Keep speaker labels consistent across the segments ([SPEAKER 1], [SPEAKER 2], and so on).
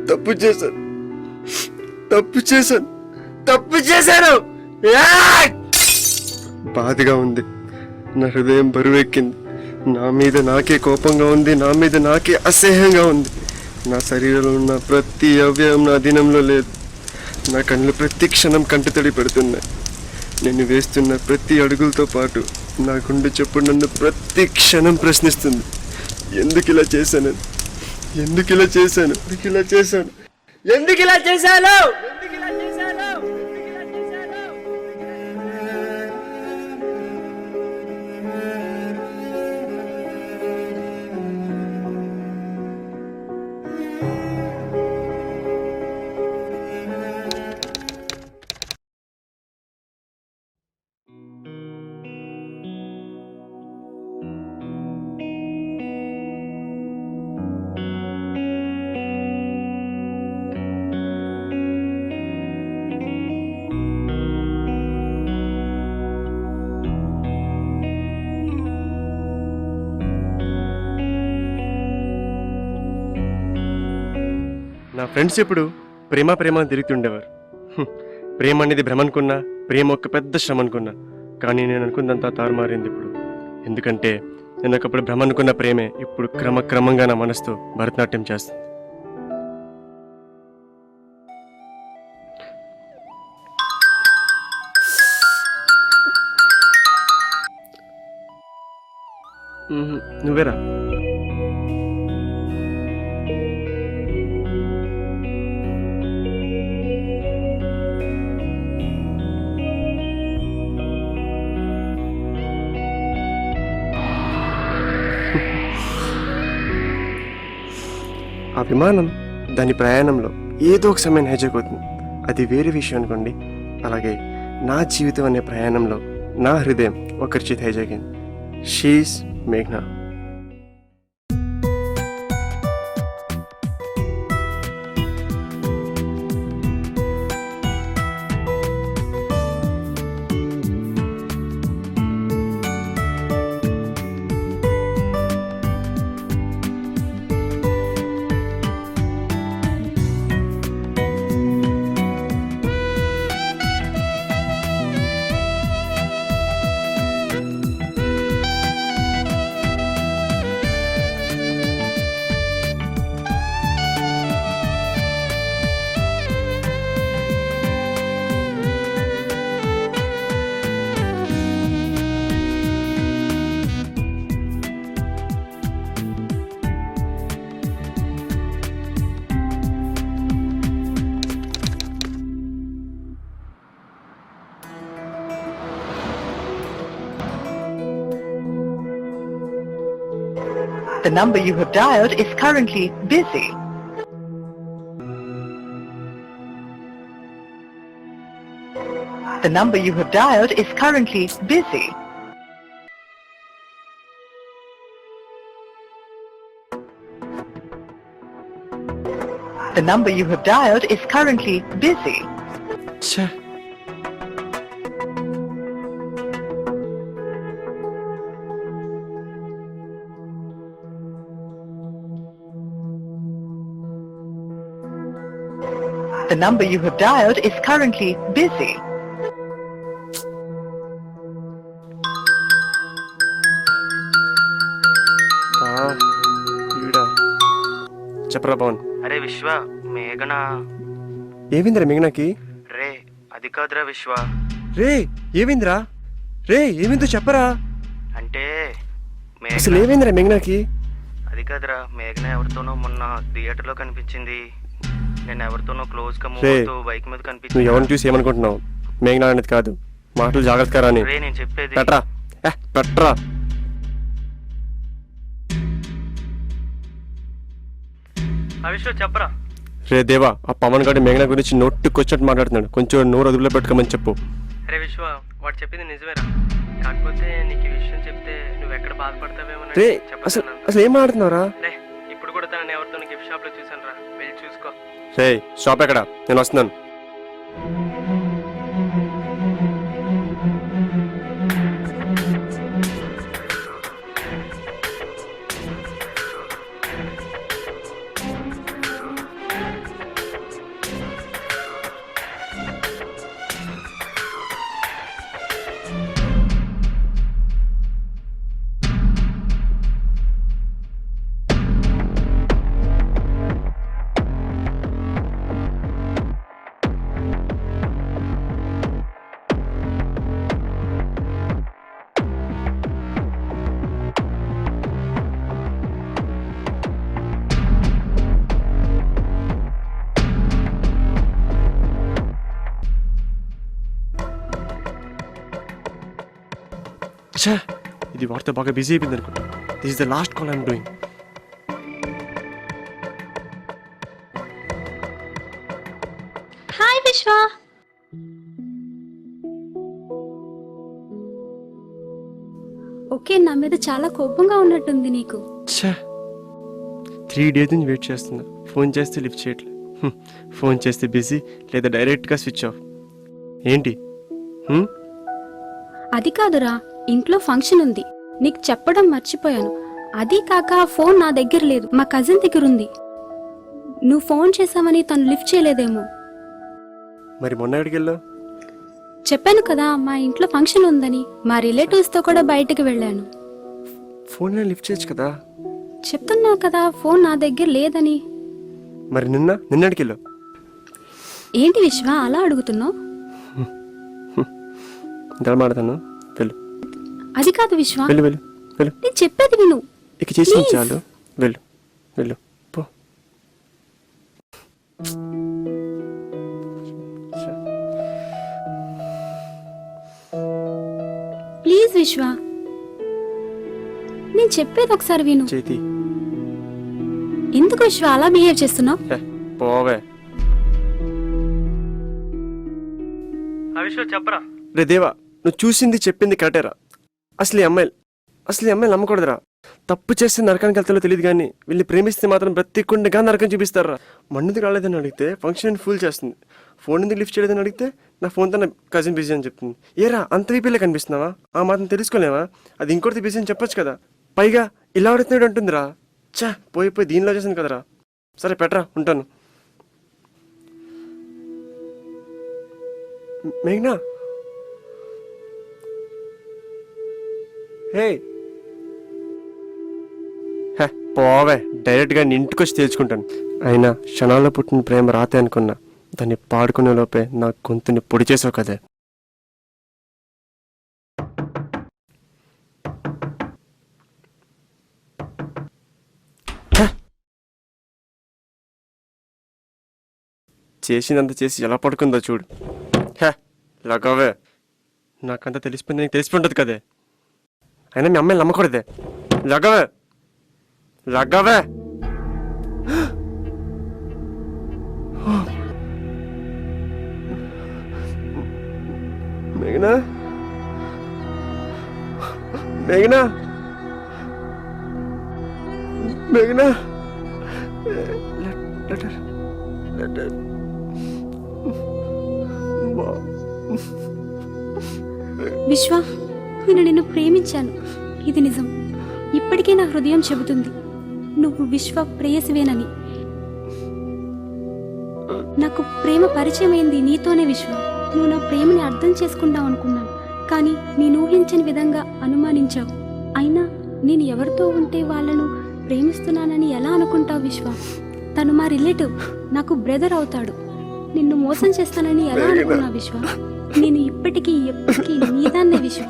[SPEAKER 1] తప్పు చేశాను తప్పు చేశాను తప్పు చేశాను. బాధగా ఉంది, నా హృదయం బరువెక్కింది. నా మీద నాకే కోపంగా ఉంది, నా మీద నాకే అసహ్యంగా ఉంది. నా శరీరంలో ఉన్న ప్రతి అవయవం నా అధీనంలో లేదు. నా కళ్ళు ప్రతి క్షణం కంటతడి పెడుతున్నాయి. నేను వేస్తున్న ప్రతి అడుగులతో పాటు నా గుండె చప్పుడు నన్ను ప్రతి క్షణం ప్రశ్నిస్తుంది. ఎందుకు ఇలా చేశాను, ఎందుకు ఇలా చేశాను, ఎందుకు ఇలా చేశాను, ఎందుకు ఇలా చేశాను. నా ఫ్రెండ్స్ ఎప్పుడు ప్రేమ ప్రేమ అని తిరుగుతుండేవారు. ప్రేమ అనేది భ్రమ అనుకున్నా, ప్రేమ ఒక పెద్ద శ్రమ అనుకున్నా. కానీ నేను అనుకున్నంతా తారుమారింది ఇప్పుడు. ఎందుకంటే నేను ఒకప్పుడు భ్రమ అనుకున్న ప్రేమే ఇప్పుడు క్రమక్రమంగా నా మనసుతో భరతనాట్యం చేస్తుంది. నువ్వేరా? ఆ విమానం దాని ప్రయాణంలో ఏదో ఒక సమయం హైజాక్ అవుతుంది, అది వేరే విషయం అనుకోండి. అలాగే నా జీవితం అనే ప్రయాణంలో నా హృదయం ఒకరి చేతి హైజాక్ అయింది. She's మేఘ్నా.
[SPEAKER 2] The number you have dialed is currently busy. The number you have dialed is currently busy. The number you have dialed is currently busy.
[SPEAKER 1] ఛే,
[SPEAKER 2] The number you have dialed is currently busy.
[SPEAKER 1] చెప్పరా పవన్.
[SPEAKER 3] అరే విశ్వ, మేఘనా.
[SPEAKER 1] ఏవిందిరా మేఘనాకి?
[SPEAKER 3] రే అది కాదురా విశ్వ.
[SPEAKER 1] రే ఏవిందిరా? రే ఏమిందో చెప్పరా.
[SPEAKER 3] అంటే
[SPEAKER 1] అసలు ఏమైందిరా మేఘనాకి?
[SPEAKER 3] అది కాదురా, మేఘన ఎవరితోనో మొన్న థియేటర్లో కనిపించింది. నేను ఎవరితోనో క్లోజ్ గా మూవ్ అవుతూ బైక్ మీద కనిపించింది.
[SPEAKER 1] నువ్వు ఎవరిని చూసి ఏమనుకుంటున్నావు? మేఘనా అనేది కాదు, మాటలు జాగ్రత్తగా రాని.
[SPEAKER 3] రే నేను చెప్పేది
[SPEAKER 1] పెట్రా పెట్రా.
[SPEAKER 3] విశ్వ చెప్పరా.
[SPEAKER 1] రే దేవా, ఆ పవన్ గారి మేఘనా గురించి నోట్టుకొచ్చినట్టు మాట్లాడుతున్నాడు. కొంచెం నోరు అదుపులో పెట్టుకోమని చెప్పు.
[SPEAKER 3] అరే విశ్వ, వాడు చెప్పింది నిజమేరా. కాకపోతే నీకు ఈ విషయం చెప్తే నువ్వు ఎక్కడ బాధపడతావేమో.
[SPEAKER 1] రే అసలు ఏం మాట్లాడుతున్నావురా?
[SPEAKER 3] ఇప్పుడు కూడా తనని ఎవరితో గిఫ్ట్ షాప్ లో చూసాను రా, వెళ్ళి చూసుకో.
[SPEAKER 1] రే షాప్ ఎక్కడ? నేను వస్తున్నాను. ఛా, ఇది వాడితే బాగా బిజీ అయిపోయింది అనుకుంటా. This is the last call I'm doing.
[SPEAKER 4] Hi విశ్వ. ఓకే, నా మీద చాలా కోపంగా ఉన్నట్టుంది నీకు.
[SPEAKER 1] ఛా, 3 days నుంచి వెయిట్ చేస్తున్నా. ఫోన్ చేస్తే లిఫ్ట్ చేయట్లేదు. ఫోన్ చేస్తే బిజీ లేదా డైరెక్ట్గా స్విచ్ ఆఫ్. ఏంటి?
[SPEAKER 4] అది కాదురా, ఇంట్లో ఫంక్షన్ ఉంది, నీకు చెప్పడం మర్చిపోయాను. అది కాక ఫోన్ నా దగ్గర లేదు, మా కజిన్ దగ్గర ఉంది. నువ్వు ఫోన్ చేసావని తను లిఫ్ట్ చేయలేదేమో.
[SPEAKER 1] మరి మొన్న ఎక్కడికి వెళ్ళావు?
[SPEAKER 4] చెప్పాను కదా, మా ఇంట్లో ఫంక్షన్ ఉందని. మా రిలేటివ్స్ తో కూడా బయటకు వెళ్ళాను.
[SPEAKER 1] ఫోన్ లిఫ్ట్ చేయొచ్చు కదా.
[SPEAKER 4] చెప్తున్నా కదా, ఫోన్ నా దగ్గర లేదని.
[SPEAKER 1] మరి నిన్నటికి వెళ్ళావు?
[SPEAKER 4] ఏంటి విశ్వ అలా అడుగుతున్నావు?
[SPEAKER 1] ఇంత మాడతాను, వెళ్ళు.
[SPEAKER 4] అది కాదు విశ్వ,
[SPEAKER 1] వెళ్ళు వెళ్ళు వెళ్ళు.
[SPEAKER 4] నేను చెప్పేది విను.
[SPEAKER 1] ఇక చేసి
[SPEAKER 4] Please.
[SPEAKER 1] చాలు, వెళ్ళు వెళ్ళు పో.
[SPEAKER 4] ప్లీజ్ విశ్వ, నేను చెప్పేది ఒకసారి విను.
[SPEAKER 1] చేతి
[SPEAKER 4] ఎందుకు విశ్వ అలా బిహేవ్ చేస్తున్నావు?
[SPEAKER 1] పోవే.
[SPEAKER 3] విశ్వ చెప్పరా.
[SPEAKER 1] రే దేవా, నువ్వు చూసింది చెప్పింది కరెక్టేరా. అసలు ఈ అమ్మాయిలు నమ్మకూడదురా. తప్పు చేస్తే నరకానికి వెళ్తాలో తెలియదు కానీ వీళ్ళని ప్రేమిస్తే మాత్రం బ్రతికుండగా నరకం చూపిస్తారా. మన్నది రాలేదని అడిగితే ఫంక్షన్ ఫుల్ చేస్తుంది. ఫోన్ ఎందుకు లిఫ్ట్ చేయలేదని అడిగితే నా ఫోన్తో నా కజిన్ బిజీ అని చెప్తుంది. ఏరా, అంత వీపీలే కనిపిస్తున్నావా? ఆ మాత్రం తెలుసుకోలేవా? అది ఇంకోటి బిజీ అని చెప్పొచ్చు కదా. పైగా ఇలా అడుగుతున్నాడు అంటుందిరా. చా, పోయి దీనిలో చేసింది కదరా. సరే పెట్టరా, ఉంటాను. మేఘ్నా, హే పోవే. డైరెక్ట్గా నీ ఇంటికి వచ్చి తేల్చుకుంటాను. అయినా క్షణాల్లో పుట్టిన ప్రేమ రాతే అనుకున్నా. దాన్ని పాడుకునే లోపే నా గొంతుని పొడి చేసావు కదే. చేసినంత చేసి ఎలా పడుకుందో చూడు. హే లగవే, నాకంతా తెలిసిపోయింది, నీకు తెలిసిపోతుంది కదే. అయినా మీ అమ్మాయిని నమ్మకూడదే. లగవే లగవే. మేఘనా, మేఘనా, మేఘనా. Letter letter.
[SPEAKER 4] విశ్వ, నేను నిన్ను ప్రేమించాను, ఇది నిజం. ఇప్పటికే నా హృదయం చెబుతుంది నువ్వు విశ్వ ప్రేయసివేనని. నాకు ప్రేమ పరిచయం అయింది నీతోనే విశ్వ. నువ్వు నా ప్రేమని అర్థం చేసుకుంటావు అనుకున్నాను, కానీ నేను ఊహించని విధంగా అనుమానించావు. అయినా నేను ఎవరితో ఉంటే వాళ్ళను ప్రేమిస్తున్నానని ఎలా అనుకుంటావు విశ్వ? తను మా రిలేటివ్, నాకు బ్రదర్ అవుతాడు. నిన్ను మోసం చేస్తానని ఎలా అనుకున్నావు విశ్వ? నేను ఇప్పటికీ ఎప్పటికీ నీదాన్నే విశ్వ.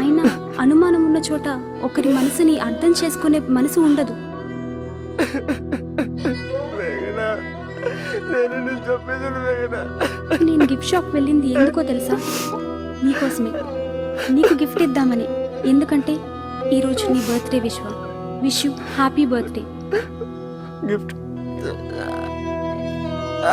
[SPEAKER 4] అయినా అనుమానం ఉన్న చోట ఒకరి మనసుని అర్థం చేసుకునే మనసు ఉండదు. నేను గిఫ్ట్ షాప్ వెళ్ళింది ఎందుకో తెలుసా? నీకోసమే, నీకు గిఫ్ట్ ఇద్దామని. ఎందుకంటే ఈరోజు నీ బర్త్డే విశ్వ. Wish you happy birthday.
[SPEAKER 1] Gift.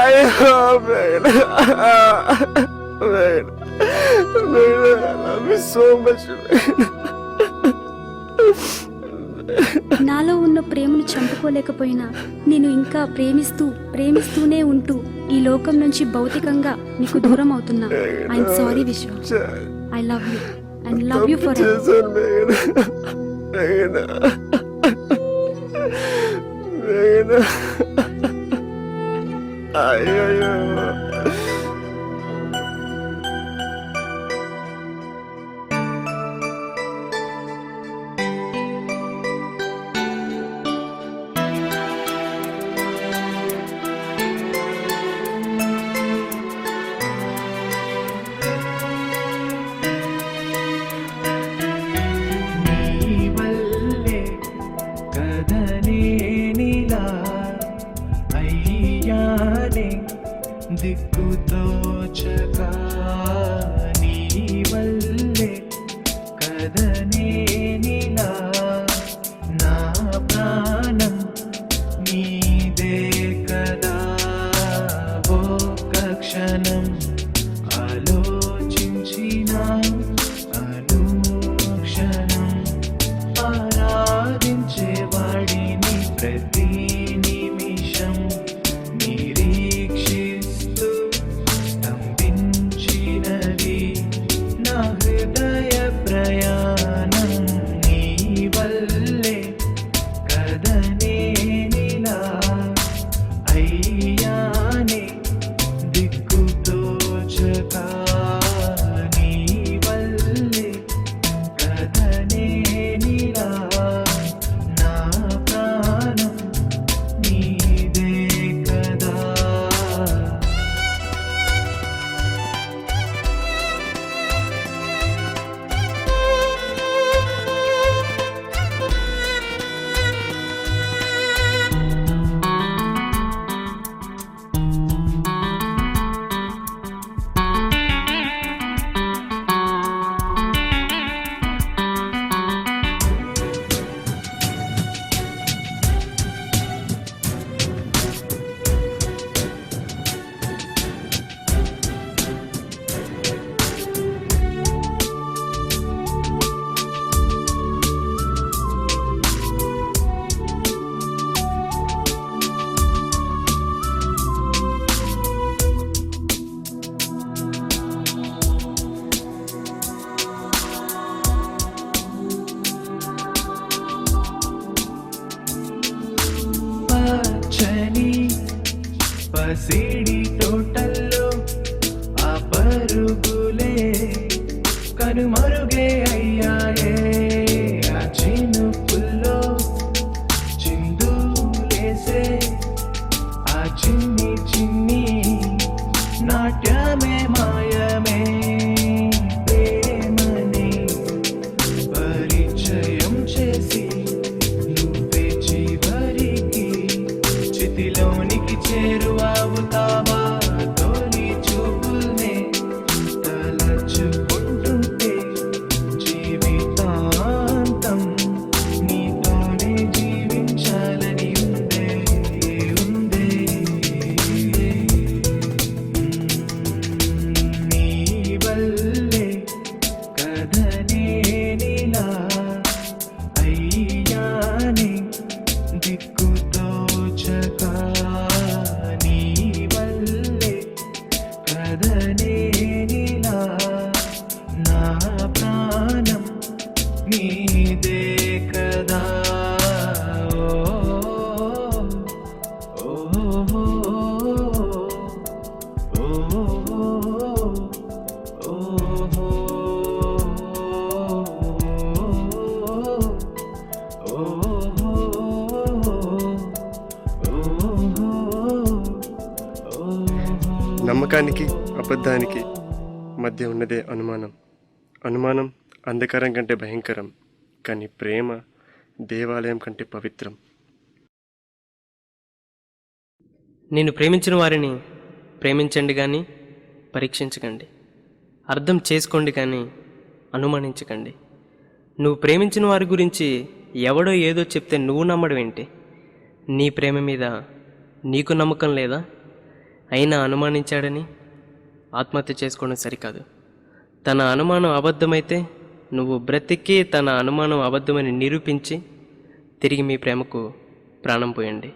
[SPEAKER 1] అయ్యో మేఘనా, మేఘనా, I love you so much.
[SPEAKER 4] నాలో ఉన్న ప్రేమను చంపుకోలేకపోయినా నేను ఇంకా ప్రేమిస్తూనే ఉంటూ ఈ లోకం నుంచి భౌతికంగా నీకు దూరం అవుతున్నా. ఐఎమ్ సారీ విశ్వ. I love you and love you for
[SPEAKER 1] చేశాను మేఘనా, మేఘనా, మేఘనా. అయ్యో
[SPEAKER 5] నీ వల్లే ప్రతి నిమిషం నిరీక్షిస్తూ స్తంభించినది నా హృదయ ప్రయాణం నీ వల్లే కదనేనిలా అయ్యానే దిక్కుతోచక నీ వల్లే కదనేనిలా నా ప్రాణం నీదే కదా. పచ్చని పసిడి తోటల్లో ఆ పరుగులే కనుమరుగే అయ్యాయే. ఆ చినుకుల్లో చిందులేసే ఆ చిన్ని చిన్ని నాట్యమే మాయమే. ప్రేమని పరిచయం చేసి నువ్వే చివరికి చితిలోనికి చేరువవుతావా. తొలి చూపుల్నే తలచుకుంటుంటే జీవితాంతం నీతోనే జీవించాలని ఉందే ఉందే. నీ వల్లే కదనేనిలా అయ్యానే దిక్కుతోచక నీ వల్లే కదనేనిలా నా ప్రాణం నీదే కదా. ఓ ఓ
[SPEAKER 1] నమ్మకానికి అబద్ధానికి మధ్య ఉన్నదే అనుమానం. అనుమానం అంధకారం కంటే భయంకరం, కానీ ప్రేమ దేవాలయం కంటే పవిత్రం.
[SPEAKER 6] నేను ప్రేమించిన వారిని ప్రేమించండి కానీ పరీక్షించకండి. అర్థం చేసుకోండి కానీ అనుమానించకండి. నువ్వు ప్రేమించిన వారి గురించి ఎవడో ఏదో చెప్తే నువ్వు నమ్మడం ఏంటి? నీ ప్రేమ మీద నీకు నమ్మకం లేదా? అయినా అనుమానించాడని ఆత్మహత్య చేసుకోవడం సరికాదు. తన అనుమానం అబద్ధమైతే నువ్వు బ్రతికి తన అనుమానం అబద్ధమని నిరూపించి తిరిగి మీ ప్రేమకు ప్రాణం పోయండి.